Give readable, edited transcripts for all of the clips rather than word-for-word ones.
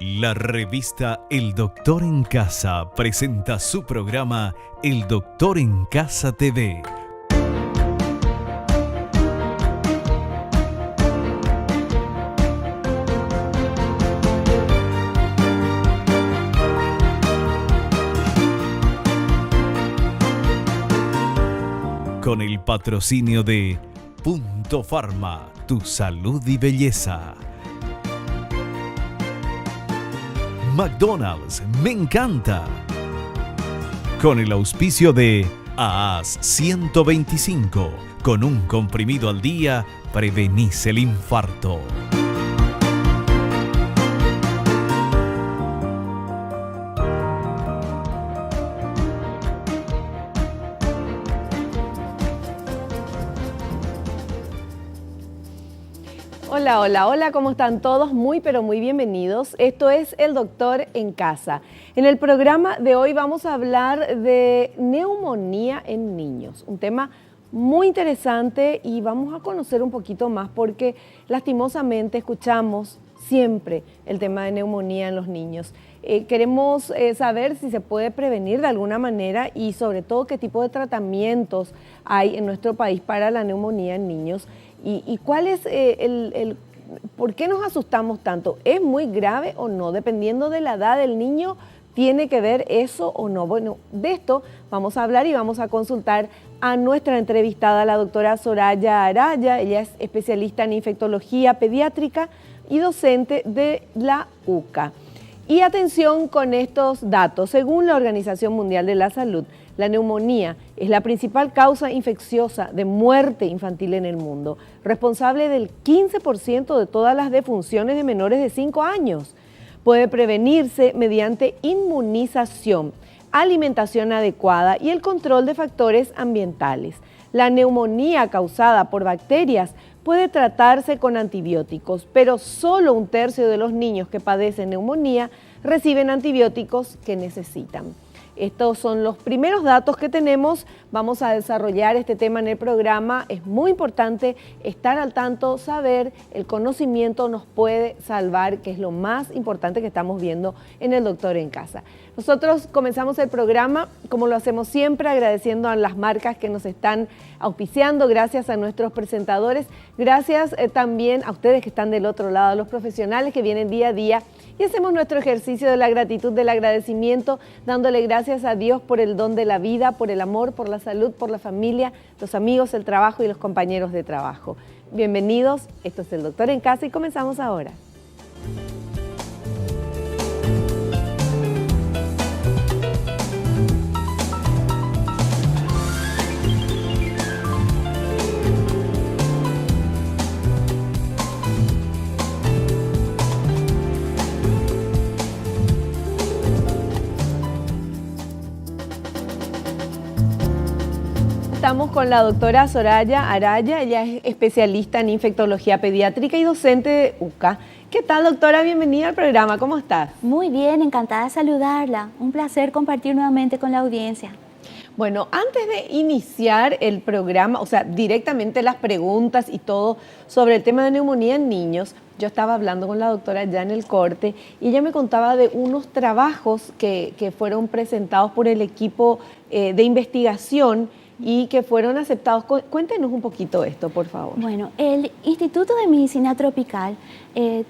La revista El Doctor en Casa presenta su programa El Doctor en Casa TV. Con el patrocinio de Punto Pharma, tu salud y belleza. McDonald's, me encanta. Con el auspicio de AAS 125, con un comprimido al día, prevenís el infarto. Hola, hola, hola, ¿cómo están todos? Muy, pero muy bienvenidos. Esto es El Doctor en Casa. En el programa de hoy vamos a hablar de neumonía en niños, un tema muy interesante y vamos a conocer un poquito más porque lastimosamente escuchamos siempre el tema de neumonía en los niños. Queremos saber si se puede prevenir de alguna manera y sobre todo qué tipo de tratamientos hay en nuestro país para la neumonía en niños. ¿Y cuál es por qué nos asustamos tanto? ¿Es muy grave o no? Dependiendo de la edad del niño, ¿tiene que ver eso o no? Bueno, de esto vamos a hablar y vamos a consultar a nuestra entrevistada, la doctora Soraya Araya. Ella es especialista en infectología pediátrica y docente de la UCA. Y atención con estos datos. Según la Organización Mundial de la Salud, la neumonía es la principal causa infecciosa de muerte infantil en el mundo, responsable del 15% de todas las defunciones de menores de 5 años. Puede prevenirse mediante inmunización, alimentación adecuada y el control de factores ambientales. La neumonía causada por bacterias puede tratarse con antibióticos, pero solo 1/3 de los niños que padecen neumonía reciben antibióticos que necesitan. Estos son los primeros datos que tenemos. Vamos a desarrollar este tema en el programa. Es muy importante estar al tanto, saber, el conocimiento nos puede salvar, que es lo más importante que estamos viendo en El Doctor en Casa. Nosotros comenzamos el programa, como lo hacemos siempre, agradeciendo a las marcas que nos están auspiciando, gracias a nuestros presentadores, gracias también a ustedes que están del otro lado, a los profesionales que vienen día a día y hacemos nuestro ejercicio de la gratitud, del agradecimiento, dándole gracias a Dios por el don de la vida, por el amor, por la salud, por la familia, los amigos, el trabajo y los compañeros de trabajo. Bienvenidos, esto es El Doctor en Casa y comenzamos ahora. Estamos con la doctora Soraya Araya, ella es especialista en infectología pediátrica y docente de UCA. ¿Qué tal, doctora? Bienvenida al programa, ¿cómo estás? Muy bien, encantada de saludarla. Un placer compartir nuevamente con la audiencia. Bueno, antes de iniciar el programa, o sea, directamente las preguntas y todo sobre el tema de neumonía en niños, yo estaba hablando con la doctora ya en el corte y ella me contaba de unos trabajos que fueron presentados por el equipo de investigación y que fueron aceptados. Cuéntenos un poquito esto, por favor. Bueno, el Instituto de Medicina Tropical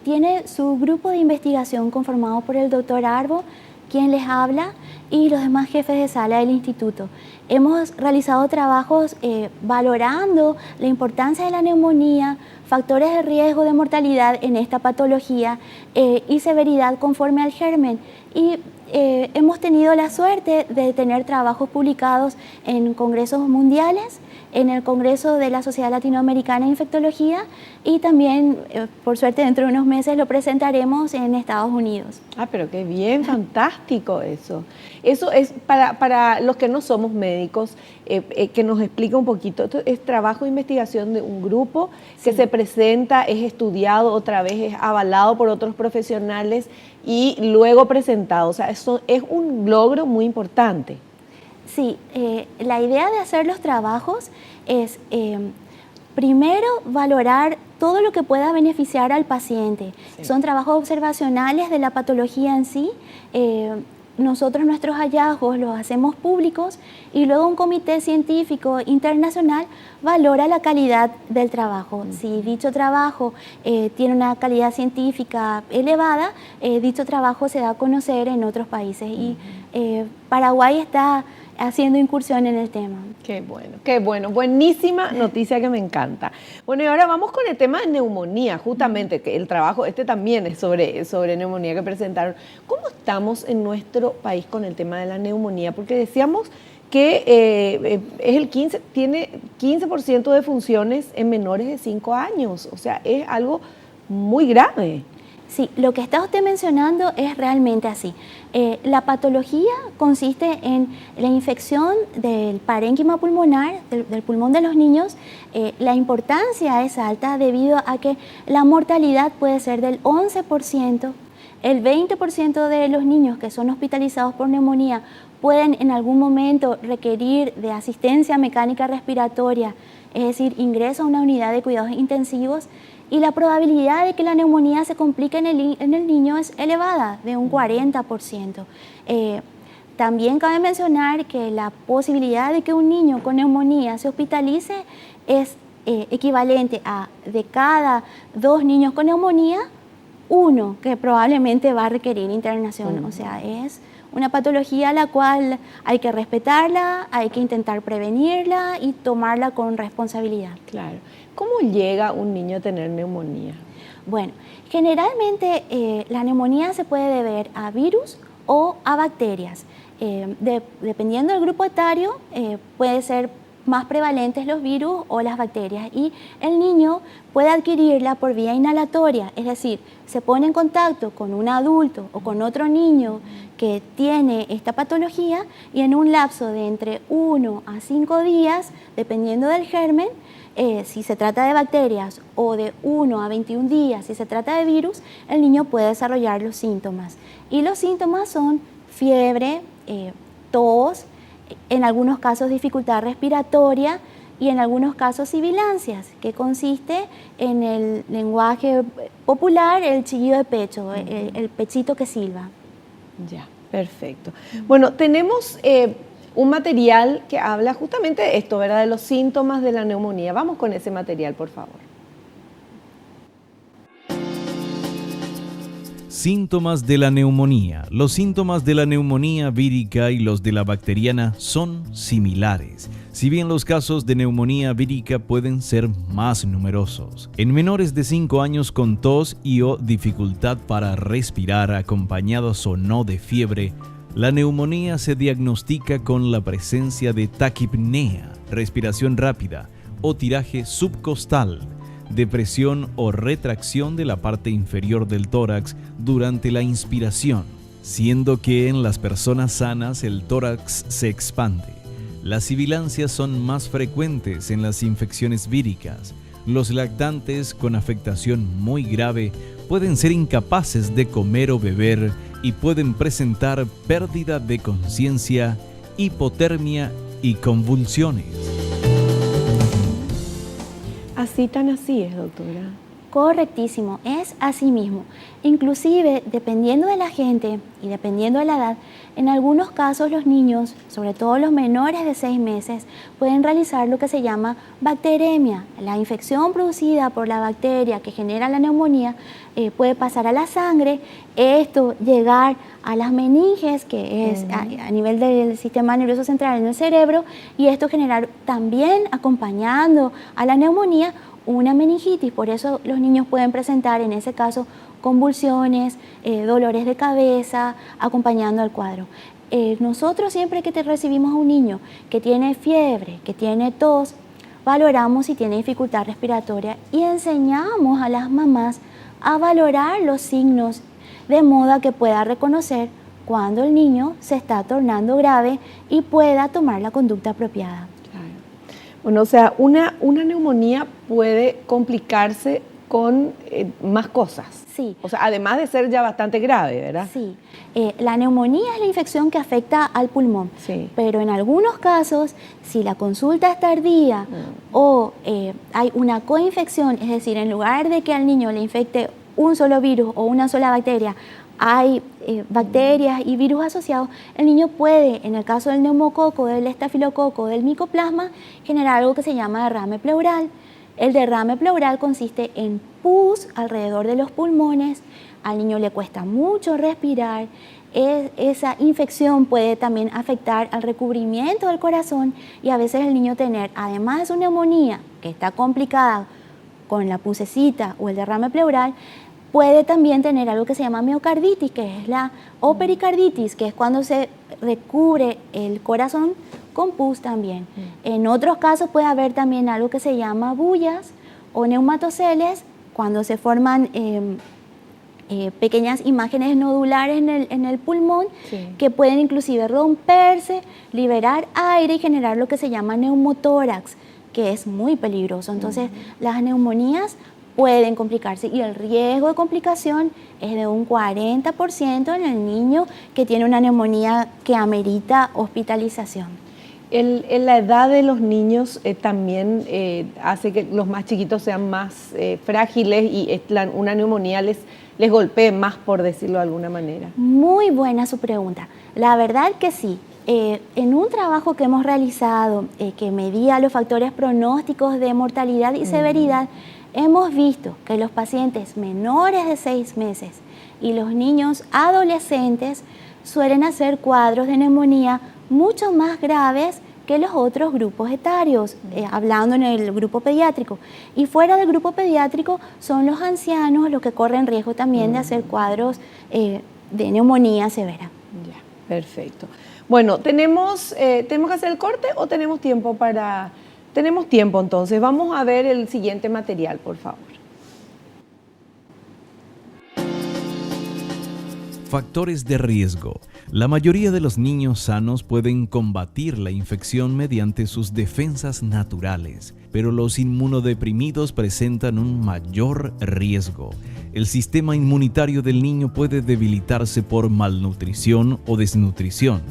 tiene su grupo de investigación conformado por el doctor Arbo, quien les habla, y los demás jefes de sala del instituto. Hemos realizado trabajos valorando la importancia de la neumonía, factores de riesgo de mortalidad en esta patología y severidad conforme al germen. Y hemos tenido la suerte de tener trabajos publicados en congresos mundiales, en el Congreso de la Sociedad Latinoamericana de Infectología y también, por suerte, dentro de unos meses lo presentaremos en Estados Unidos. Ah, pero qué bien, fantástico eso. Eso es para los que no somos médicos, que nos explique un poquito. Esto es trabajo de investigación de un grupo que se presenta, es estudiado otra vez, es avalado por otros profesionales y luego presentado. O sea, eso es un logro muy importante. Sí, la idea de hacer los trabajos es Primero, valorar todo lo que pueda beneficiar al paciente. Sí. Son trabajos observacionales de la patología en sí. Nosotros nuestros hallazgos los hacemos públicos y luego un comité científico internacional valora la calidad del trabajo. Si dicho trabajo tiene una calidad científica elevada, dicho trabajo se da a conocer en otros países y Paraguay está haciendo incursión en el tema. Qué bueno, buenísima noticia que me encanta. Bueno, y ahora vamos con el tema de neumonía, justamente, que el trabajo, también es sobre neumonía que presentaron. ¿Cómo estamos en nuestro país con el tema de la neumonía? Porque decíamos que tiene 15% de funciones en menores de 5 años, o sea, es algo muy grave. Sí, lo que está usted mencionando es realmente así. La patología consiste en la infección del parénquima pulmonar, del pulmón de los niños. La importancia es alta debido a que la mortalidad puede ser del 11%. El 20% de los niños que son hospitalizados por neumonía pueden en algún momento requerir de asistencia mecánica respiratoria, es decir, ingreso a una unidad de cuidados intensivos. Y la probabilidad de que la neumonía se complique en el niño es elevada, de un 40%. También cabe mencionar que la posibilidad de que un niño con neumonía se hospitalice es equivalente a de cada 2 niños con neumonía, 1 que probablemente va a requerir internación. O sea, es una patología a la cual hay que respetarla, hay que intentar prevenirla y tomarla con responsabilidad. Claro. ¿Cómo llega un niño a tener neumonía? Bueno, generalmente la neumonía se puede deber a virus o a bacterias. Dependiendo del grupo etario, puede ser más prevalentes los virus o las bacterias y el niño puede adquirirla por vía inhalatoria, es decir, se pone en contacto con un adulto o con otro niño que tiene esta patología y en un lapso de entre 1 a 5 días, dependiendo del germen, si se trata de bacterias o de 1 a 21 días, si se trata de virus, el niño puede desarrollar los síntomas. Y los síntomas son fiebre, tos, en algunos casos dificultad respiratoria y en algunos casos sibilancias, que consiste en el lenguaje popular, el chillido de pecho, el pechito que silba. Ya, perfecto. Bueno, tenemos un material que habla justamente de esto, ¿verdad? De los síntomas de la neumonía. Vamos con ese material, por favor. Síntomas de la neumonía. Los síntomas de la neumonía vírica y los de la bacteriana son similares, si bien los casos de neumonía vírica pueden ser más numerosos. En menores de 5 años con tos y o dificultad para respirar acompañados o no de fiebre, la neumonía se diagnostica con la presencia de taquipnea, respiración rápida o tiraje subcostal, depresión o retracción de la parte inferior del tórax durante la inspiración, siendo que en las personas sanas el tórax se expande. Las sibilancias son más frecuentes en las infecciones víricas. Los lactantes con afectación muy grave pueden ser incapaces de comer o beber y pueden presentar pérdida de conciencia, hipotermia y convulsiones. Así es, doctora. Correctísimo, es así mismo. Inclusive, dependiendo de la gente y dependiendo de la edad, en algunos casos los niños, sobre todo los menores de 6 meses, pueden realizar lo que se llama bacteremia. La infección producida por la bacteria que genera la neumonía puede pasar a la sangre, esto llegar a las meninges, que es a nivel del sistema nervioso central en el cerebro, y esto generar también, acompañando a la neumonía, una meningitis. Por eso los niños pueden presentar en ese caso convulsiones, dolores de cabeza, acompañando al cuadro. Nosotros siempre que recibimos a un niño que tiene fiebre, que tiene tos, valoramos si tiene dificultad respiratoria y enseñamos a las mamás a valorar los signos de modo a que pueda reconocer cuando el niño se está tornando grave y pueda tomar la conducta apropiada. Bueno, o sea, una neumonía puede complicarse con más cosas. Sí. O sea, además de ser ya bastante grave, ¿verdad? Sí. La neumonía es la infección que afecta al pulmón, Sí. pero en algunos casos, si la consulta es tardía o hay una coinfección, es decir, en lugar de que al niño le infecte un solo virus o una sola bacteria, hay bacterias y virus asociados, el niño puede, en el caso del neumococo, del estafilococo, del micoplasma, generar algo que se llama derrame pleural. El derrame pleural consiste en pus alrededor de los pulmones, al niño le cuesta mucho respirar, esa infección puede también afectar al recubrimiento del corazón y a veces el niño tener, además de su neumonía, que está complicada con la pusecita o el derrame pleural, puede también tener algo que se llama miocarditis, que es o pericarditis, que es cuando se recubre el corazón con pus también. En otros casos puede haber también algo que se llama bullas o neumatoceles, cuando se forman pequeñas imágenes nodulares en el pulmón, sí, que pueden inclusive romperse, liberar aire y generar lo que se llama neumotórax, que es muy peligroso. Entonces, las neumonías pueden complicarse y el riesgo de complicación es de un 40% en el niño que tiene una neumonía que amerita hospitalización. La edad de los niños también hace que los más chiquitos sean más frágiles y una neumonía les golpee más, por decirlo de alguna manera. Muy buena su pregunta. La verdad que sí. En un trabajo que hemos realizado que medía los factores pronósticos de mortalidad y severidad, hemos visto que los pacientes menores de 6 meses y los niños adolescentes suelen hacer cuadros de neumonía mucho más graves que los otros grupos etarios, hablando en el grupo pediátrico. Y fuera del grupo pediátrico son los ancianos los que corren riesgo también de hacer cuadros de neumonía severa. Ya, perfecto. Bueno, ¿tenemos que hacer el corte o tenemos tiempo para...? Tenemos tiempo, entonces. Vamos a ver el siguiente material, por favor. Factores de riesgo. La mayoría de los niños sanos pueden combatir la infección mediante sus defensas naturales, pero los inmunodeprimidos presentan un mayor riesgo. El sistema inmunitario del niño puede debilitarse por malnutrición o desnutrición,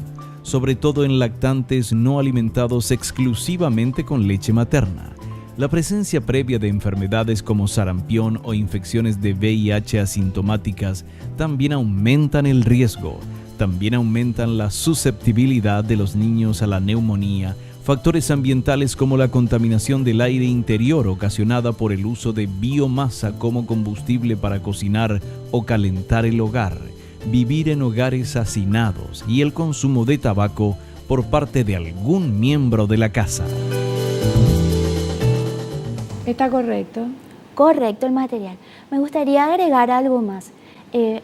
sobre todo en lactantes no alimentados exclusivamente con leche materna. La presencia previa de enfermedades como sarampión o infecciones de VIH asintomáticas también aumentan el riesgo. También aumentan la susceptibilidad de los niños a la neumonía. Factores ambientales como la contaminación del aire interior ocasionada por el uso de biomasa como combustible para cocinar o calentar el hogar, vivir en hogares hacinados y el consumo de tabaco por parte de algún miembro de la casa. ¿Está correcto? Correcto el material. Me gustaría agregar algo más.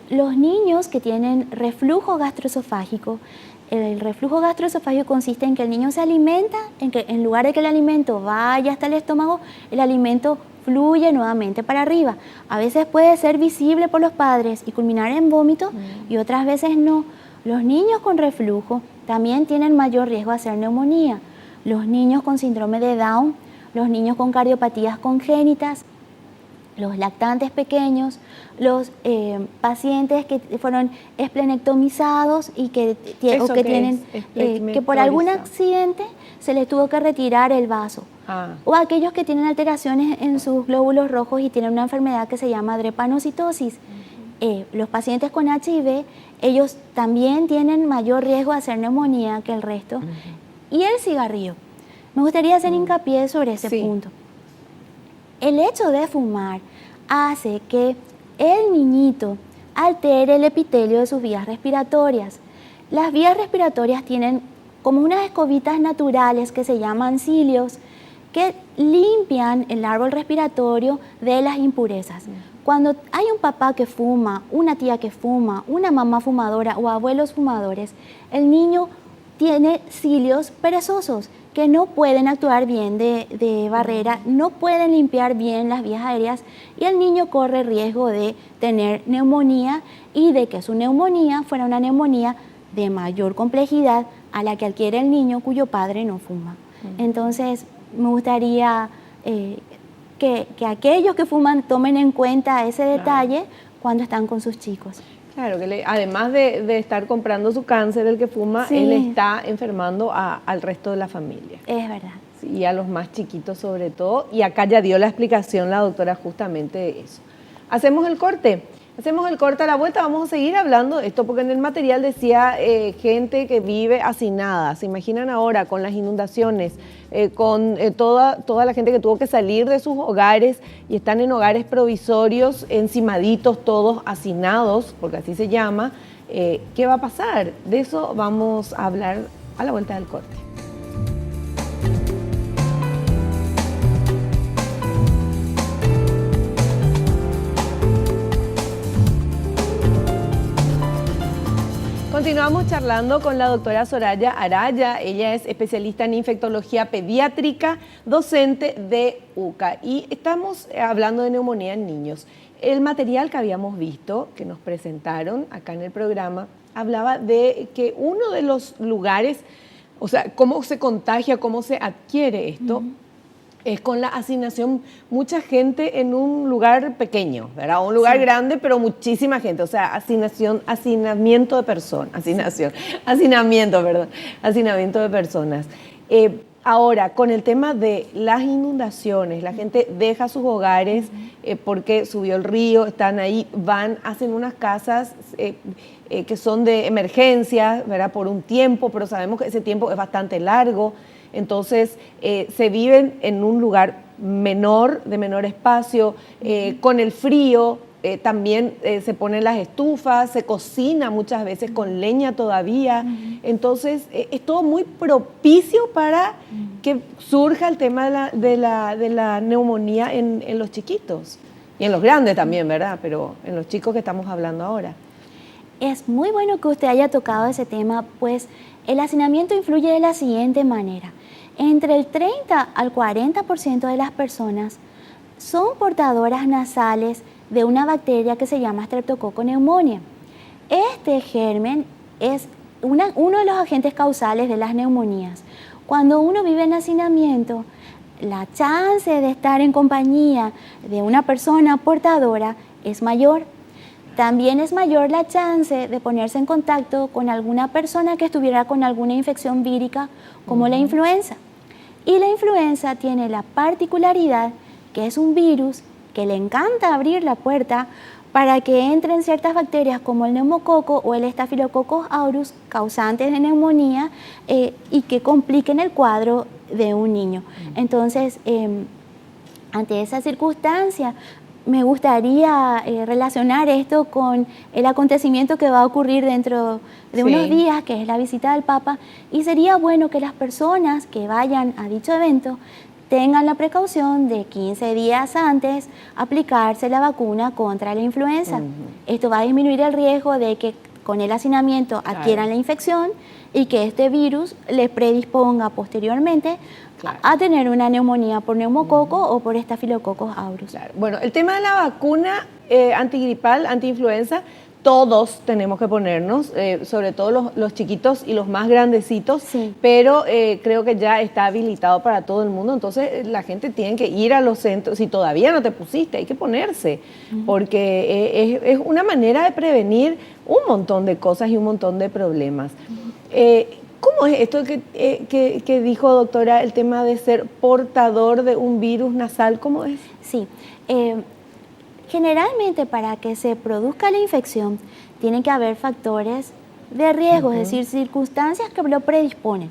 Los niños que tienen reflujo gastroesofágico, el reflujo gastroesofágico consiste en que el niño se alimenta, en que en lugar de que el alimento vaya hasta el estómago, el alimento fluye nuevamente para arriba. A veces puede ser visible por los padres y culminar en vómito y otras veces no. Los niños con reflujo también tienen mayor riesgo de hacer neumonía. Los niños con síndrome de Down, los niños con cardiopatías congénitas, los lactantes pequeños, los pacientes que fueron esplenectomizados y que tienen que por algún accidente se les tuvo que retirar el vaso. O aquellos que tienen alteraciones en sus glóbulos rojos y tienen una enfermedad que se llama drepanocitosis. Los pacientes con HIV, ellos también tienen mayor riesgo de hacer neumonía que el resto. Y el cigarrillo. Me gustaría hacer hincapié sobre ese punto. El hecho de fumar hace que el niñito altere el epitelio de sus vías respiratorias. Las vías respiratorias tienen como unas escobitas naturales que se llaman cilios que limpian el árbol respiratorio de las impurezas. Cuando hay un papá que fuma, una tía que fuma, una mamá fumadora o abuelos fumadores, el niño tiene cilios perezosos que no pueden actuar bien de barrera, no pueden limpiar bien las vías aéreas y el niño corre riesgo de tener neumonía y de que su neumonía fuera una neumonía de mayor complejidad a la que adquiere el niño cuyo padre no fuma. Entonces, me gustaría que aquellos que fuman tomen en cuenta ese detalle cuando están con sus chicos. Claro, que además de estar comprando su cáncer, el que fuma, Sí. él está enfermando al resto de la familia. Es verdad. Sí, y a los más chiquitos sobre todo. Y acá ya dio la explicación la doctora justamente de eso. Hacemos el corte. Hacemos el corte a la vuelta, vamos a seguir hablando de esto, porque en el material decía gente que vive hacinada. ¿Se imaginan ahora con las inundaciones, con toda la gente que tuvo que salir de sus hogares y están en hogares provisorios, encimaditos, todos hacinados, porque así se llama? ¿Qué va a pasar? De eso vamos a hablar a la vuelta del corte. Continuamos charlando con la doctora Soraya Araya. Ella es especialista en infectología pediátrica, docente de UCA. Y estamos hablando de neumonía en niños. El material que habíamos visto, que nos presentaron acá en el programa, hablaba de que uno de los lugares, o sea, cómo se contagia, cómo se adquiere esto, es con la hacinación, mucha gente en un lugar pequeño, ¿verdad? Un lugar grande, pero muchísima gente, o sea, hacinamiento de personas, hacinamiento de personas. Ahora, con el tema de las inundaciones, la gente deja sus hogares porque subió el río, están ahí, hacen unas casas que son de emergencia, ¿verdad? Por un tiempo, pero sabemos que ese tiempo es bastante largo. Entonces, se viven en un lugar menor, de menor espacio, con el frío, también se ponen las estufas, se cocina muchas veces con leña todavía. Entonces, es todo muy propicio para que surja el tema de la neumonía en los chiquitos. Y en los grandes también, ¿verdad? Pero en los chicos que estamos hablando ahora. Es muy bueno que usted haya tocado ese tema, pues el hacinamiento influye de la siguiente manera. Entre el 30 al 40% de las personas son portadoras nasales de una bacteria que se llama Streptococcus pneumoniae. Este germen es uno de los agentes causales de las neumonías. Cuando uno vive en hacinamiento, la chance de estar en compañía de una persona portadora es mayor. También es mayor la chance de ponerse en contacto con alguna persona que estuviera con alguna infección vírica como la influenza. Y la influenza tiene la particularidad que es un virus que le encanta abrir la puerta para que entren ciertas bacterias como el neumococo o el Staphylococcus aureus, causantes de neumonía, y que compliquen el cuadro de un niño. Entonces, ante esa circunstancia, me gustaría relacionar esto con el acontecimiento que va a ocurrir dentro de unos días, que es la visita del Papa, y sería bueno que las personas que vayan a dicho evento tengan la precaución de 15 días antes aplicarse la vacuna contra la influenza. Esto va a disminuir el riesgo de que con el hacinamiento adquieran la infección y que este virus les predisponga posteriormente a tener una neumonía por neumococo o por Staphylococcus aureus. Bueno, el tema de la vacuna antigripal, antiinfluenza, todos tenemos que ponernos, sobre todo los chiquitos y los más grandecitos, pero creo que ya está habilitado para todo el mundo, entonces la gente tiene que ir a los centros, si todavía no te pusiste, hay que ponerse, porque es una manera de prevenir un montón de cosas y un montón de problemas. ¿Cómo es esto que dijo, doctora, el tema de ser portador de un virus nasal? ¿Cómo es? Sí, generalmente para que se produzca la infección tienen que haber factores de riesgo, es decir, circunstancias que lo predisponen.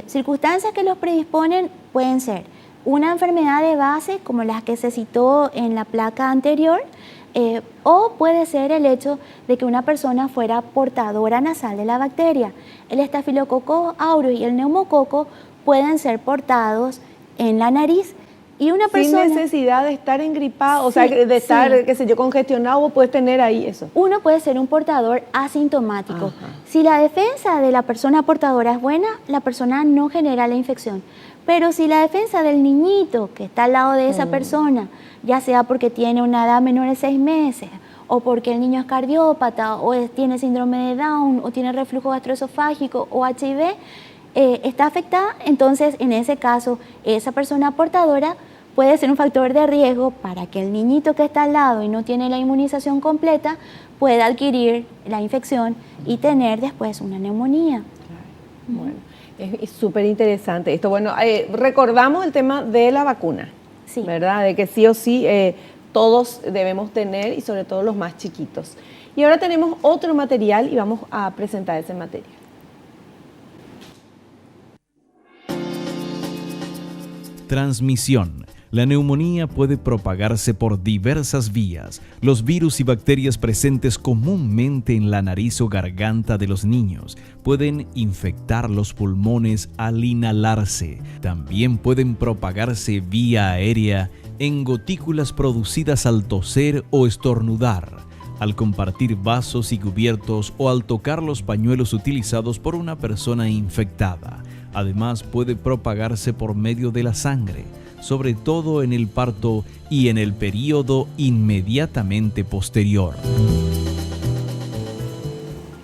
Circunstancias que los predisponen pueden ser una enfermedad de base como las que se citó en la placa anterior, o puede ser el hecho de que una persona fuera portadora nasal de la bacteria. El Staphylococcus aureus y el neumococo pueden ser portados en la nariz. Y una persona, sin necesidad de estar engripado, o sea, de estar, qué sé yo, congestionado, puedes tener ahí eso. Uno puede ser un portador asintomático. Si la defensa de la persona portadora es buena, la persona no genera la infección. Pero si la defensa del niñito que está al lado de esa persona, ya sea porque tiene una edad menor de 6 meses, o porque el niño es cardiópata, o tiene síndrome de Down, o tiene reflujo gastroesofágico, o HIV, está afectada, entonces en ese caso esa persona portadora puede ser un factor de riesgo para que el niñito que está al lado y no tiene la inmunización completa pueda adquirir la infección y tener después una neumonía. Bueno, es súper interesante esto. Bueno, recordamos el tema de la vacuna, Sí. ¿verdad? De que sí o sí todos debemos tener y sobre todo los más chiquitos. Y ahora tenemos otro material y vamos a presentar ese material. Transmisión. La neumonía puede propagarse por diversas vías. Los virus y bacterias presentes comúnmente en la nariz o garganta de los niños pueden infectar los pulmones al inhalarse. También pueden propagarse vía aérea en gotículas producidas al toser o estornudar, al compartir vasos y cubiertos o al tocar los pañuelos utilizados por una persona infectada. Además, puede propagarse por medio de la sangre, sobre todo en el parto y en el período inmediatamente posterior.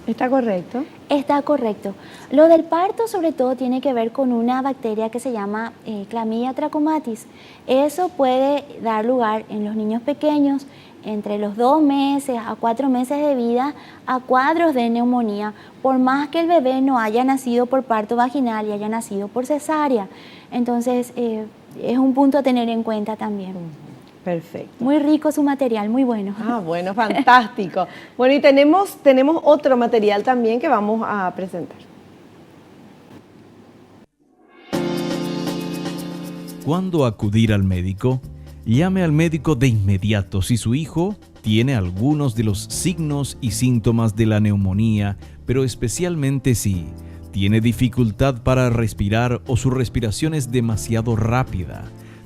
¿Está correcto? Está correcto. Lo del parto sobre todo tiene que ver con una bacteria que se llama Chlamydia trachomatis. Eso puede dar lugar en los niños pequeños entre los 2 meses a 4 meses de vida a cuadros de neumonía, por más que el bebé no haya nacido por parto vaginal y haya nacido por cesárea. Entonces, es un punto a tener en cuenta también. Perfecto. Muy rico su material, muy bueno. Ah, bueno, fantástico. Bueno, y tenemos otro material también que vamos a presentar. ¿Cuándo acudir al médico? Llame al médico de inmediato si su hijo tiene algunos de los signos y síntomas de la neumonía, pero especialmente si tiene dificultad para respirar o su respiración es demasiado rápida,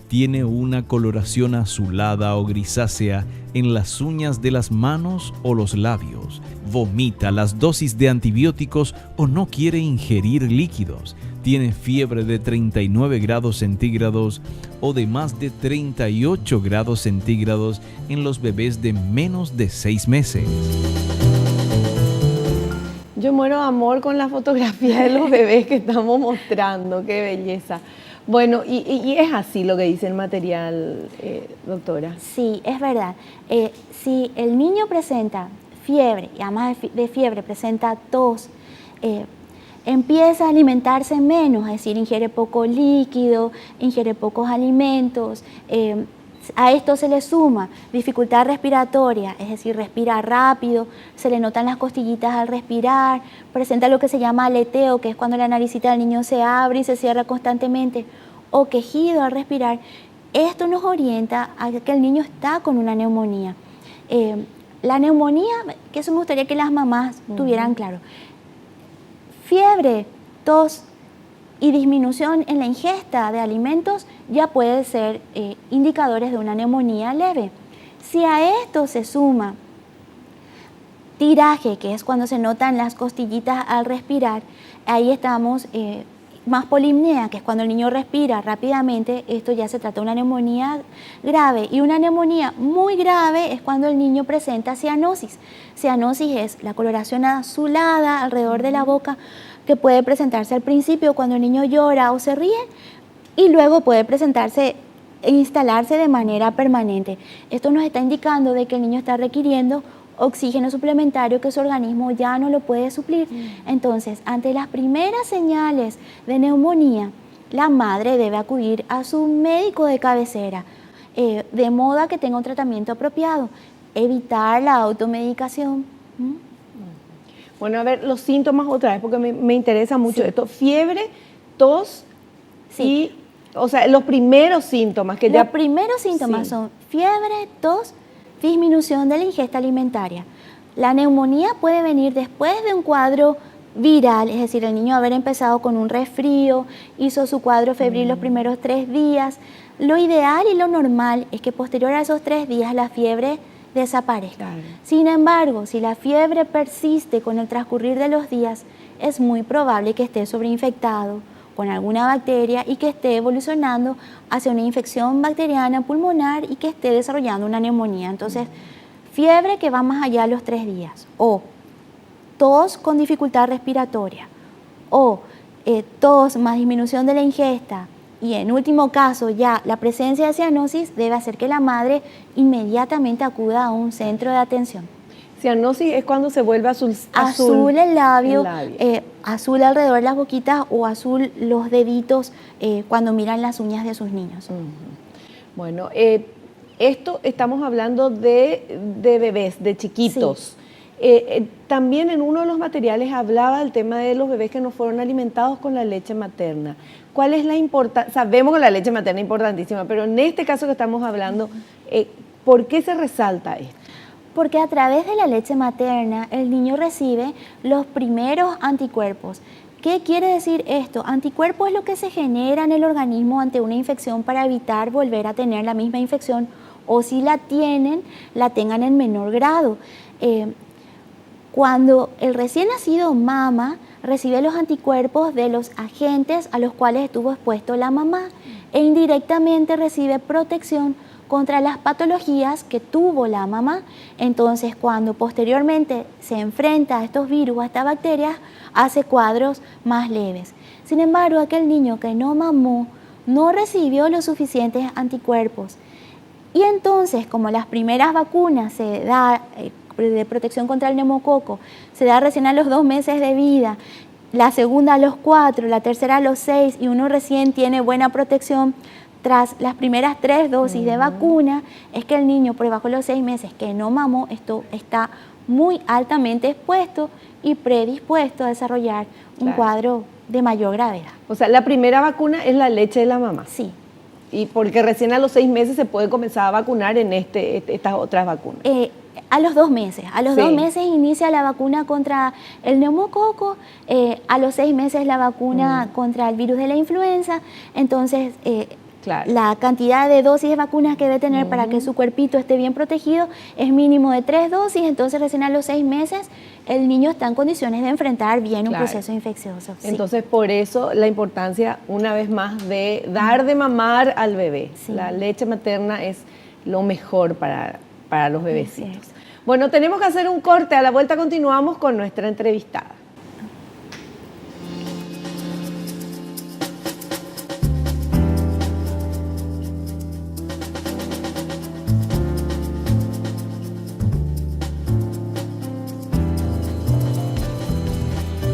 tiene una coloración azulada o grisácea en las uñas de las manos o los labios, vomita las dosis de antibióticos o no quiere ingerir líquidos, tiene fiebre de 39 grados centígrados o de más de 38 grados centígrados en los bebés de menos de 6 meses. Yo muero de amor con la fotografía de los bebés que estamos mostrando, qué belleza. Bueno, y es así lo que dice el material, doctora. Sí, es verdad. Si el niño presenta fiebre, y además de fiebre presenta tos, empieza a alimentarse menos, es decir, ingiere poco líquido, ingiere pocos alimentos, a esto se le suma dificultad respiratoria, es decir, respira rápido, se le notan las costillitas al respirar, presenta lo que se llama aleteo, que es cuando la naricita del niño se abre y se cierra constantemente, o quejido al respirar. Esto nos orienta a que el niño está con una neumonía. La neumonía, que eso me gustaría que las mamás tuvieran claro. Fiebre, tos y disminución en la ingesta de alimentos ya puede ser indicadores de una neumonía leve. Si a esto se suma tiraje, que es cuando se notan las costillitas al respirar, ahí estamos más polipnea, que es cuando el niño respira rápidamente, esto ya se trata de una neumonía grave. Y una neumonía muy grave es cuando el niño presenta cianosis. Cianosis es la coloración azulada alrededor de la boca, que puede presentarse al principio cuando el niño llora o se ríe, y luego puede presentarse e instalarse de manera permanente. Esto nos está indicando de que el niño está requiriendo oxígeno suplementario que su organismo ya no lo puede suplir. Entonces, ante las primeras señales de neumonía, la madre debe acudir a su médico de cabecera, de modo a que tenga un tratamiento apropiado, evitar la automedicación. Bueno, a ver, los síntomas otra vez, porque me interesa mucho esto. Fiebre, tos y, o sea, los primeros síntomas que ya... Los primeros síntomas son fiebre, tos, disminución de la ingesta alimentaria. La neumonía puede venir después de un cuadro viral, es decir, el niño haber empezado con un resfrío, hizo su cuadro febril los primeros 3 días. Lo ideal y lo normal es que posterior a esos 3 días la fiebre desaparezca. Claro. Sin embargo, si la fiebre persiste con el transcurrir de los días, es muy probable que esté sobreinfectado con alguna bacteria y que esté evolucionando hacia una infección bacteriana pulmonar y que esté desarrollando una neumonía. Entonces, fiebre que va más allá de los 3 días, o tos con dificultad respiratoria, o tos más disminución de la ingesta, y en último caso ya la presencia de cianosis debe hacer que la madre inmediatamente acuda a un centro de atención. Cianosis es cuando se vuelve azul el labio. Azul alrededor de las boquitas o azul los deditos cuando miran las uñas de sus niños. Bueno, esto estamos hablando de bebés, de chiquitos. Sí. También en uno de los materiales hablaba del tema de los bebés que no fueron alimentados con la leche materna. ¿Cuál es la importancia? Sabemos que la leche materna es importantísima, pero en este caso que estamos hablando, ¿por qué se resalta esto? Porque a través de la leche materna el niño recibe los primeros anticuerpos. ¿Qué quiere decir esto? Anticuerpos es lo que se genera en el organismo ante una infección para evitar volver a tener la misma infección o si la tienen, la tengan en menor grado. Cuando el recién nacido mama recibe los anticuerpos de los agentes a los cuales estuvo expuesto la mamá e indirectamente recibe protección contra las patologías que tuvo la mamá. Entonces, cuando posteriormente se enfrenta a estos virus, a estas bacterias, hace cuadros más leves. Sin embargo, aquel niño que no mamó no recibió los suficientes anticuerpos. Y entonces, como las primeras vacunas se da de protección contra el neumococo, se da recién a los 2 meses de vida, la segunda a los 4, la tercera a los 6 y uno recién tiene buena protección, tras las primeras 3 dosis de vacuna, es que el niño por debajo de los 6 meses que no mamó, esto está muy altamente expuesto y predispuesto a desarrollar un cuadro de mayor gravedad. O sea, la primera vacuna es la leche de la mamá. Sí. Y porque recién a los 6 meses se puede comenzar a vacunar en estas otras vacunas. A los 2 meses. A los 2 meses inicia la vacuna contra el neumococo, a los 6 meses la vacuna contra el virus de la influenza. Entonces, la cantidad de dosis de vacunas que debe tener para que su cuerpito esté bien protegido es mínimo de 3 dosis. Entonces, recién a los 6 meses, el niño está en condiciones de enfrentar bien un proceso infeccioso. Entonces, por eso la importancia, una vez más, de dar de mamar al bebé. Sí. La leche materna es lo mejor para los bebecitos. Bueno, tenemos que hacer un corte. A la vuelta continuamos con nuestra entrevistada.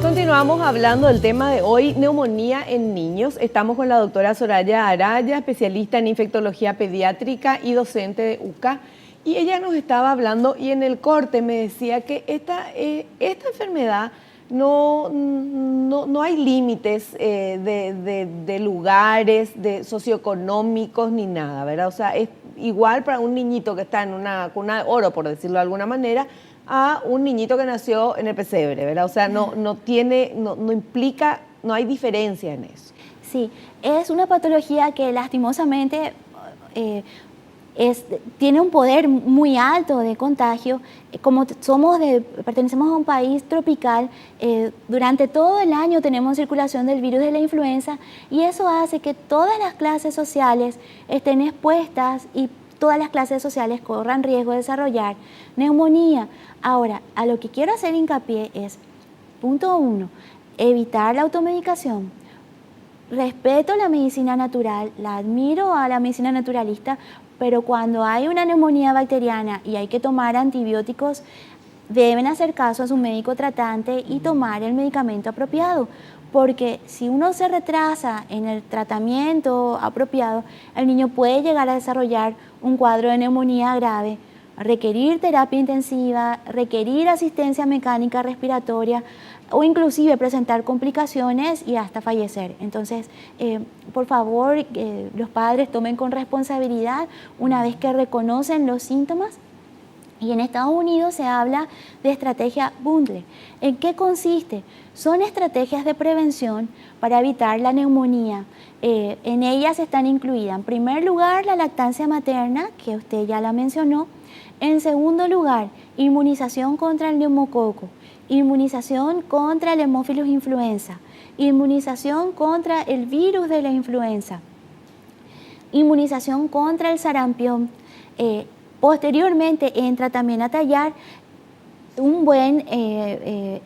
Continuamos hablando del tema de hoy, neumonía en niños. Estamos con la doctora Soraya Araya, especialista en infectología pediátrica y docente de UCA. Y ella nos estaba hablando y en el corte me decía que esta enfermedad no hay límites de lugares, de socioeconómicos ni nada, ¿verdad? O sea, es igual para un niñito que está en una cuna de oro, por decirlo de alguna manera, a un niñito que nació en el pesebre, ¿verdad? O sea, no implica, no hay diferencia en eso. Sí, es una patología que lastimosamente tiene un poder muy alto de contagio. Como pertenecemos a un país tropical, durante todo el año tenemos circulación del virus de la influenza y eso hace que todas las clases sociales estén expuestas y todas las clases sociales corran riesgo de desarrollar neumonía. Ahora, a lo que quiero hacer hincapié es, punto 1, evitar la automedicación. Respeto la medicina natural, la admiro a la medicina naturalista, pero cuando hay una neumonía bacteriana y hay que tomar antibióticos, deben hacer caso a su médico tratante y tomar el medicamento apropiado. Porque si uno se retrasa en el tratamiento apropiado, el niño puede llegar a desarrollar un cuadro de neumonía grave, requerir terapia intensiva, requerir asistencia mecánica respiratoria o inclusive presentar complicaciones y hasta fallecer. Entonces, por favor, los padres tomen con responsabilidad una vez que reconocen los síntomas. Y en Estados Unidos se habla de estrategia bundle. ¿En qué consiste? Son estrategias de prevención para evitar la neumonía. En ellas están incluidas, en primer lugar, la lactancia materna, que usted ya la mencionó. En segundo lugar, inmunización contra el neumococo, inmunización contra el Haemophilus influenza, inmunización contra el virus de la influenza, inmunización contra el sarampión. Posteriormente entra también a tallar un buen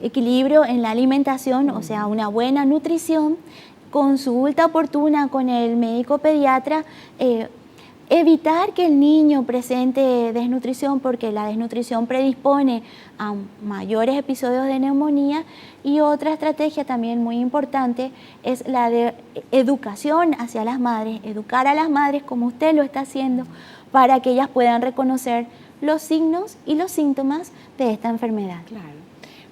equilibrio en la alimentación, o sea, una buena nutrición consulta oportuna con el médico pediatra, evitar que el niño presente desnutrición, porque la desnutrición predispone a mayores episodios de neumonía. Y otra estrategia también muy importante es la de educación hacia las madres, educar a las madres como usted lo está haciendo, para que ellas puedan reconocer los signos y los síntomas de esta enfermedad. Claro.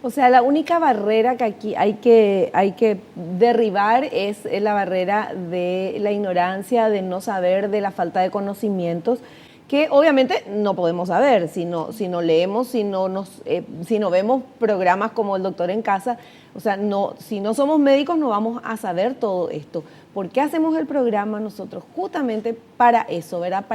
O sea, la única barrera que aquí hay que derribar es la barrera de la ignorancia, de no saber, de la falta de conocimientos, que obviamente no podemos saber si no leemos, si no vemos programas como El Doctor en Casa. O sea, si no somos médicos no vamos a saber todo esto. ¿Por qué hacemos el programa nosotros? Justamente para eso, ¿verdad?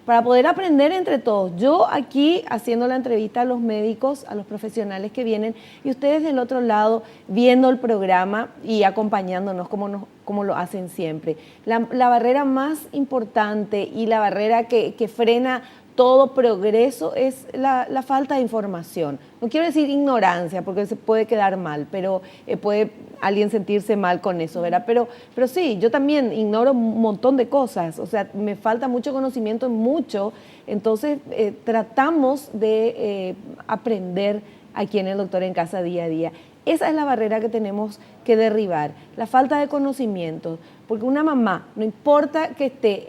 Para poder aprender entre todos. Yo aquí haciendo la entrevista a los médicos, a los profesionales que vienen, y ustedes del otro lado viendo el programa y acompañándonos como lo hacen siempre. La barrera más importante y la barrera que frena todo progreso es la falta de información. No quiero decir ignorancia, porque se puede quedar mal, pero puede alguien sentirse mal con eso, ¿verdad? Pero sí, yo también ignoro un montón de cosas, o sea, me falta mucho conocimiento en mucho, entonces tratamos de aprender aquí en El Doctor en Casa día a día. Esa es la barrera que tenemos que derribar, la falta de conocimiento, porque una mamá, no importa que esté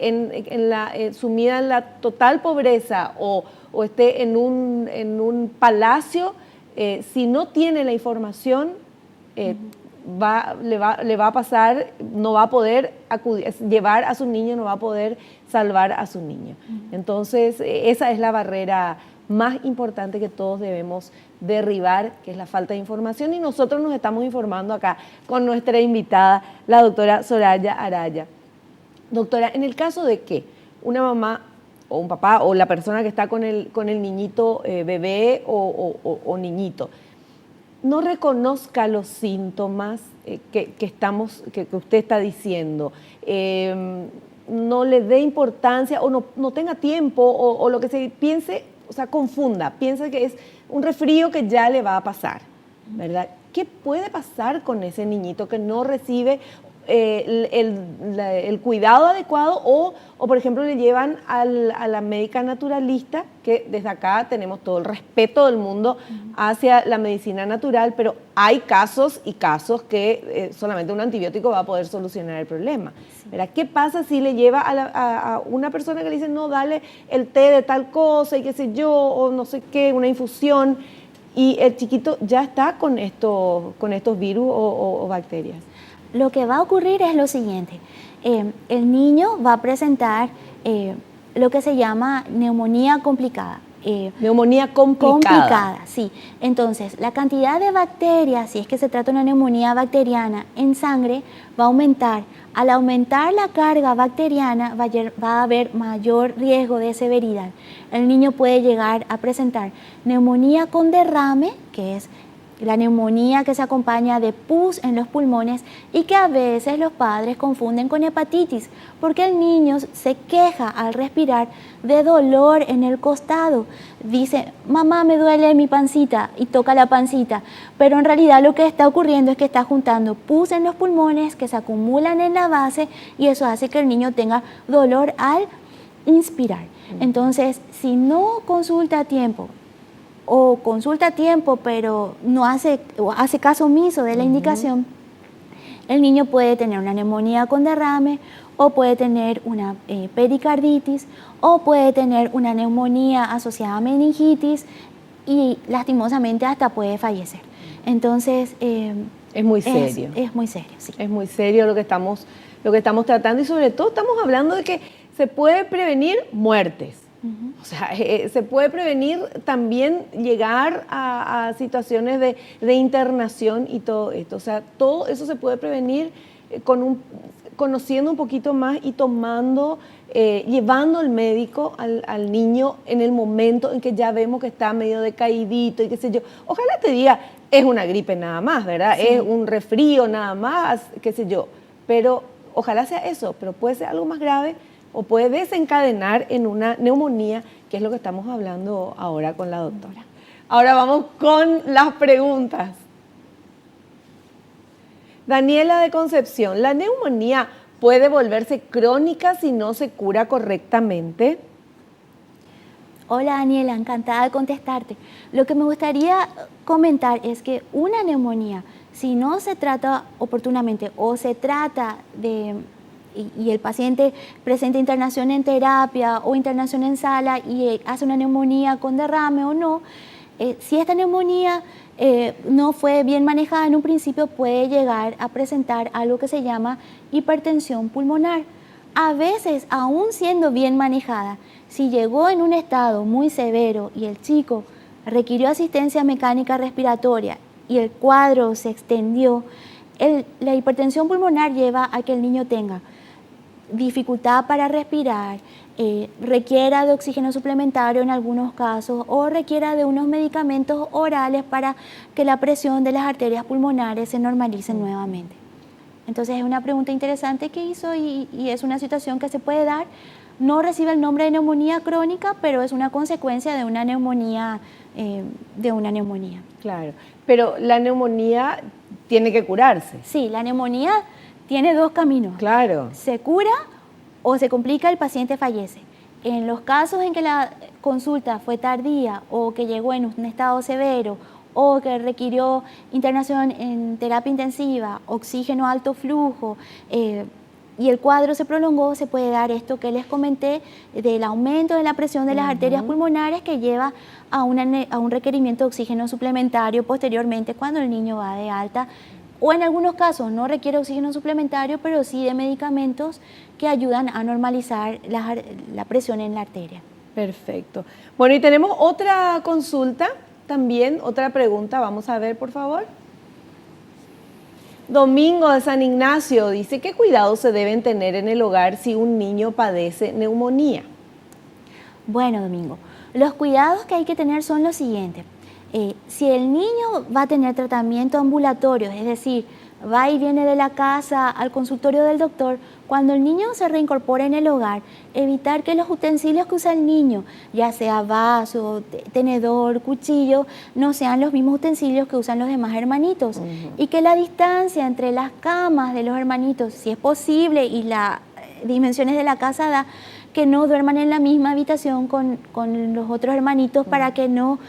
sumida en la total pobreza o esté en un palacio, si no tiene la información, le va a pasar, no va a poder llevar a su niño, no va a poder salvar a su niño. Entonces, esa es la barrera más importante que todos debemos derribar, que es la falta de información, y nosotros nos estamos informando acá con nuestra invitada, la doctora Soraya Araya. Doctora, en el caso de que una mamá o un papá o la persona que está con el niñito bebé o niñito no reconozca los síntomas que usted está diciendo, no le dé importancia o no tenga tiempo o lo que se piense, o sea, confunda, piensa que es un resfrío que ya le va a pasar, ¿verdad? ¿Qué puede pasar con ese niñito que no recibe el cuidado adecuado o, por ejemplo, le llevan a la médica naturalista, que desde acá tenemos todo el respeto del mundo hacia la medicina natural, pero hay casos y casos que solamente un antibiótico va a poder solucionar el problema, ¿verdad? ¿Qué pasa si le lleva a una persona que le dice, no, dale el té de tal cosa y qué sé yo, o no sé qué, una infusión, y el chiquito ya está con estos virus o bacterias? Lo que va a ocurrir es lo siguiente, el niño va a presentar lo que se llama neumonía complicada. Neumonía complicada. Sí. Entonces, la cantidad de bacterias, si es que se trata de una neumonía bacteriana en sangre, va a aumentar. Al aumentar la carga bacteriana va a haber mayor riesgo de severidad. El niño puede llegar a presentar neumonía con derrame, que es la neumonía que se acompaña de pus en los pulmones y que a veces los padres confunden con hepatitis, porque el niño se queja al respirar de dolor en el costado. Dice, mamá, me duele mi pancita, y toca la pancita, pero en realidad lo que está ocurriendo es que está juntando pus en los pulmones que se acumulan en la base y eso hace que el niño tenga dolor al inspirar. Entonces, si no consulta a tiempo, o consulta a tiempo, pero no hace caso omiso de la indicación, el niño puede tener una neumonía con derrame, o puede tener una pericarditis, o puede tener una neumonía asociada a meningitis, y lastimosamente hasta puede fallecer. Entonces, es muy serio. Es muy serio, sí. Es muy serio lo que estamos tratando, y sobre todo estamos hablando de que se puede prevenir muertes. O sea, se puede prevenir también llegar a situaciones de internación y todo esto. O sea, todo eso se puede prevenir conociendo un poquito más y llevando al médico al niño en el momento en que ya vemos que está medio decaidito y qué sé yo. Ojalá te diga, es una gripe nada más, ¿verdad? Sí. Es un resfrío nada más, qué sé yo. Pero ojalá sea eso, pero puede ser algo más grave o puede desencadenar en una neumonía, que es lo que estamos hablando ahora con la doctora. Ahora vamos con las preguntas. Daniela de Concepción, ¿la neumonía puede volverse crónica si no se cura correctamente? Hola Daniela, encantada de contestarte. Lo que me gustaría comentar es que una neumonía, si no se trata oportunamente o se trata y el paciente presenta internación en terapia o internación en sala y hace una neumonía con derrame o no, si esta neumonía no fue bien manejada en un principio, puede llegar a presentar algo que se llama hipertensión pulmonar. A veces, aún siendo bien manejada, si llegó en un estado muy severo y el chico requirió asistencia mecánica respiratoria y el cuadro se extendió, la hipertensión pulmonar lleva a que el niño tenga dificultad para respirar, requiera de oxígeno suplementario en algunos casos o requiera de unos medicamentos orales para que la presión de las arterias pulmonares se normalice nuevamente. Entonces es una pregunta interesante que hizo y es una situación que se puede dar. No recibe el nombre de neumonía crónica, pero es una consecuencia de una neumonía. Claro, pero la neumonía tiene que curarse. Sí, la neumonía tiene dos caminos. Claro. Se cura o se complica, el paciente fallece. En los casos en que la consulta fue tardía o que llegó en un estado severo o que requirió internación en terapia intensiva, oxígeno alto flujo, y el cuadro se prolongó, se puede dar esto que les comenté del aumento de la presión de las arterias pulmonares que lleva a un requerimiento de oxígeno suplementario posteriormente cuando el niño va de alta, o en algunos casos no requiere oxígeno suplementario, pero sí de medicamentos que ayudan a normalizar la presión en la arteria. Perfecto. Bueno, y tenemos otra consulta también, otra pregunta, vamos a ver por favor. Domingo de San Ignacio dice, ¿qué cuidados se deben tener en el hogar si un niño padece neumonía? Bueno, Domingo, los cuidados que hay que tener son los siguientes. Si el niño va a tener tratamiento ambulatorio, es decir, va y viene de la casa al consultorio del doctor, cuando el niño se reincorpora en el hogar, evitar que los utensilios que usa el niño, ya sea vaso, tenedor, cuchillo, no sean los mismos utensilios que usan los demás hermanitos. Y que la distancia entre las camas de los hermanitos, si es posible, y las dimensiones de la casa da, que no duerman en la misma habitación con los otros hermanitos para que no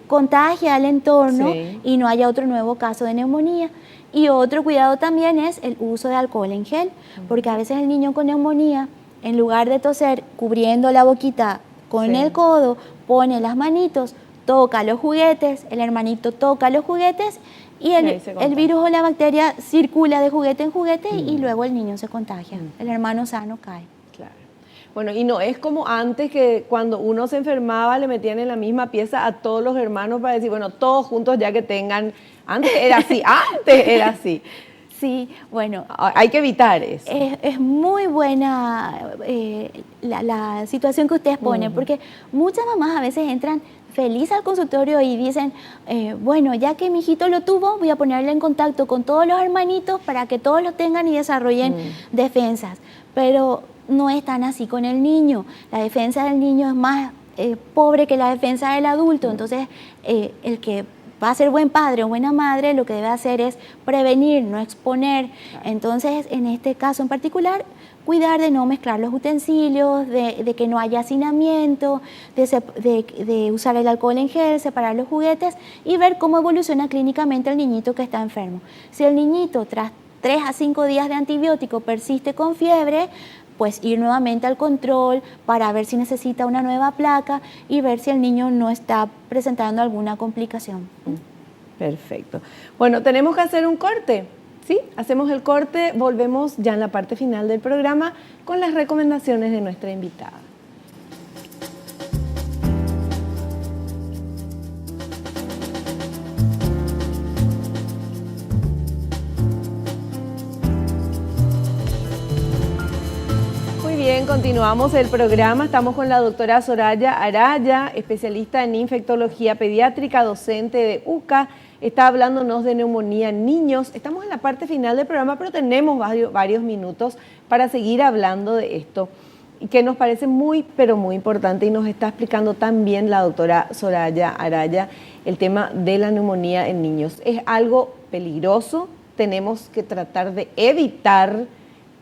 contagie al entorno y no haya otro nuevo caso de neumonía. Y otro cuidado también es el uso de alcohol en gel, porque a veces el niño con neumonía, en lugar de toser cubriendo la boquita con el codo, pone las manitos, toca los juguetes, el hermanito toca los juguetes y el virus o la bacteria circula de juguete en juguete y luego el niño se contagia, el hermano sano cae. Claro. Bueno, y no es como antes que cuando uno se enfermaba le metían en la misma pieza a todos los hermanos para decir, bueno, todos juntos ya que tengan... Antes era así, Sí, bueno. Hay que evitar eso. Es muy buena la situación que ustedes ponen, porque muchas mamás a veces entran felices al consultorio y dicen, bueno, ya que mi hijito lo tuvo, voy a ponerle en contacto con todos los hermanitos para que todos lo tengan y desarrollen defensas. Pero no es tan así con el niño. La defensa del niño es más pobre que la defensa del adulto. Entonces, el que va a ser buen padre o buena madre, lo que debe hacer es prevenir, no exponer. Entonces, en este caso en particular, cuidar de no mezclar los utensilios, de que no haya hacinamiento, de usar el alcohol en gel, separar los juguetes y ver cómo evoluciona clínicamente el niñito que está enfermo. Si el niñito tras 3 a 5 días de antibiótico persiste con fiebre, pues ir nuevamente al control para ver si necesita una nueva placa y ver si el niño no está presentando alguna complicación. Perfecto. Bueno, tenemos que hacer un corte, ¿sí? Hacemos el corte, volvemos ya en la parte final del programa con las recomendaciones de nuestra invitada. Bien, continuamos el programa. Estamos con la doctora Soraya Araya, especialista en infectología pediátrica, docente de UCA. Está hablándonos de neumonía en niños. Estamos en la parte final del programa, pero tenemos varios minutos para seguir hablando de esto, que nos parece muy, pero muy importante y nos está explicando también la doctora Soraya Araya el tema de la neumonía en niños. Es algo peligroso, tenemos que tratar de evitar,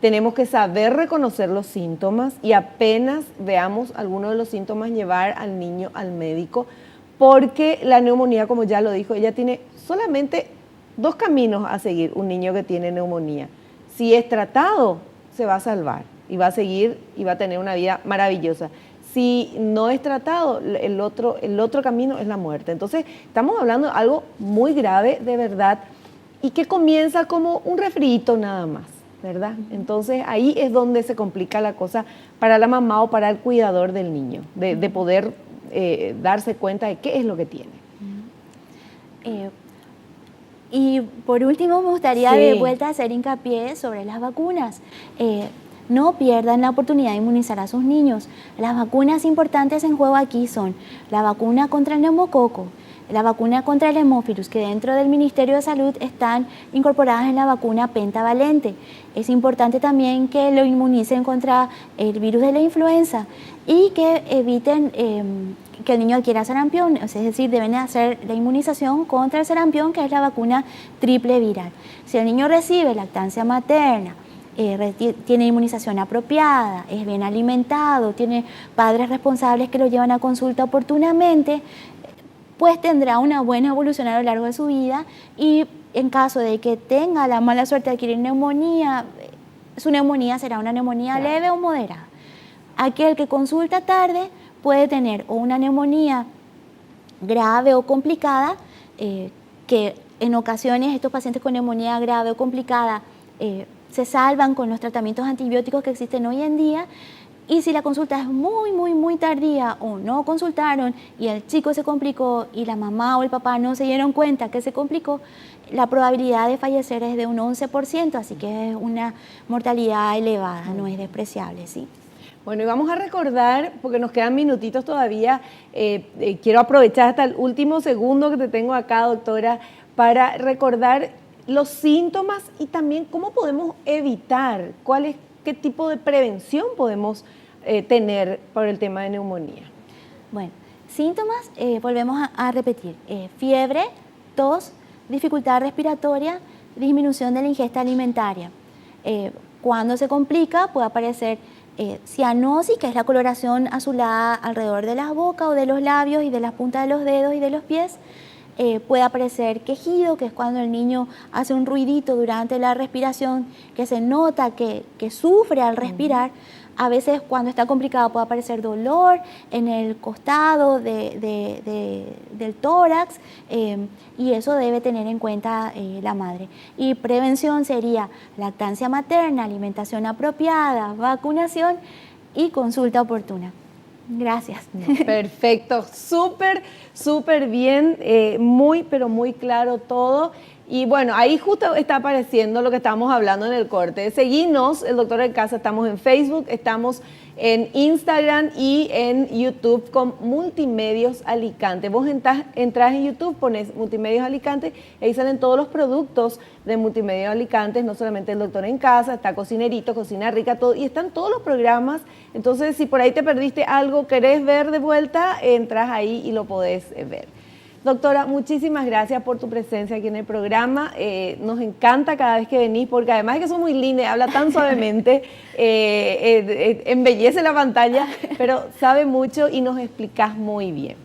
tenemos que saber reconocer los síntomas y apenas veamos alguno de los síntomas llevar al niño al médico, porque la neumonía, como ya lo dijo, ella tiene solamente 2 caminos a seguir, un niño que tiene neumonía. Si es tratado, se va a salvar y va a seguir y va a tener una vida maravillosa. Si no es tratado, el otro camino es la muerte. Entonces, estamos hablando de algo muy grave, de verdad, y que comienza como un resfriito nada más, ¿verdad? Entonces, ahí es donde se complica la cosa para la mamá o para el cuidador del niño, de poder darse cuenta de qué es lo que tiene. Y por último, me gustaría de vuelta hacer hincapié sobre las vacunas. No pierdan la oportunidad de inmunizar a sus niños. Las vacunas importantes en juego aquí son la vacuna contra el neumococo, la vacuna contra el hemófilus, que dentro del Ministerio de Salud están incorporadas en la vacuna pentavalente. Es importante también que lo inmunicen contra el virus de la influenza y que eviten que el niño adquiera sarampión, es decir, deben hacer la inmunización contra el sarampión, que es la vacuna triple viral. Si el niño recibe lactancia materna, tiene inmunización apropiada, es bien alimentado, tiene padres responsables que lo llevan a consulta oportunamente, pues tendrá una buena evolución a lo largo de su vida, y en caso de que tenga la mala suerte de adquirir neumonía, su neumonía será una neumonía leve o moderada. Aquel que consulta tarde puede tener o una neumonía grave o complicada, que en ocasiones estos pacientes con neumonía grave o complicada se salvan con los tratamientos antibióticos que existen hoy en día. Y si la consulta es muy tardía o no consultaron y el chico se complicó y la mamá o el papá no se dieron cuenta que se complicó, la probabilidad de fallecer es de un 11%, así que es una mortalidad elevada, no es despreciable, ¿sí? Bueno, y vamos a recordar, porque nos quedan minutitos todavía, quiero aprovechar hasta el último segundo que te tengo acá, doctora, para recordar los síntomas y también cómo podemos evitar, qué tipo de prevención podemos tener por el tema de neumonía. Bueno, síntomas, volvemos a repetir, fiebre, tos, dificultad respiratoria, disminución de la ingesta alimentaria. Cuando se complica puede aparecer cianosis, que es la coloración azulada alrededor de la boca o de los labios y de las puntas de los dedos y de los pies. Puede aparecer quejido, que es cuando el niño hace un ruidito durante la respiración, que se nota que sufre al respirar. A veces, cuando está complicado, puede aparecer dolor en el costado del tórax, y eso debe tener en cuenta la madre. Y prevención sería lactancia materna, alimentación apropiada, vacunación y consulta oportuna. Gracias. Perfecto, súper bien, pero muy claro todo. Y bueno, ahí justo está apareciendo lo que estábamos hablando en el corte. Seguinos, el Doctor en Casa, estamos en Facebook, estamos en Instagram y en YouTube con Multimedios Alicante. Vos entras en YouTube, pones Multimedios Alicante, ahí salen todos los productos de Multimedios Alicante, no solamente el Doctor en Casa, está Cocinerito, Cocina Rica, todo, y están todos los programas. Entonces, si por ahí te perdiste algo, querés ver de vuelta, entras ahí y lo podés ver. Doctora, muchísimas gracias por tu presencia aquí en el programa. Nos encanta cada vez que venís, porque además de que sos muy linda, habla tan suavemente, embellece la pantalla, pero sabe mucho y nos explicás muy bien.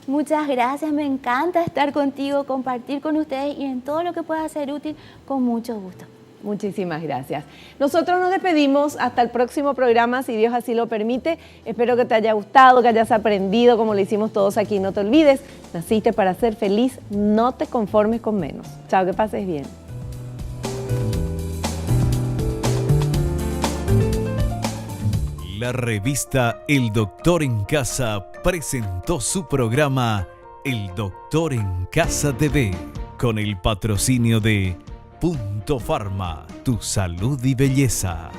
Muchas gracias, me encanta estar contigo, compartir con ustedes y en todo lo que pueda ser útil, con mucho gusto. Muchísimas gracias. Nosotros nos despedimos hasta el próximo programa, si Dios así lo permite. Espero que te haya gustado, que hayas aprendido como lo hicimos todos aquí. No te olvides, naciste para ser feliz, no te conformes con menos. Chao, que pases bien. La revista El Doctor en Casa presentó su programa El Doctor en Casa TV, con el patrocinio de Punto Pharma, tu salud y belleza.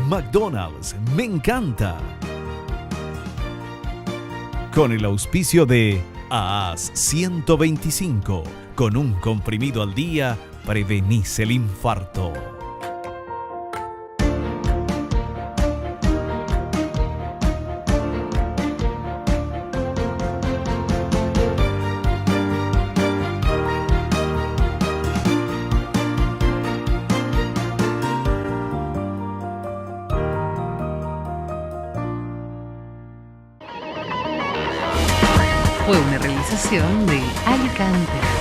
McDonald's, me encanta. Con el auspicio de AAS 125, con un comprimido al día, prevenís el infarto. fue una realización de Alicante.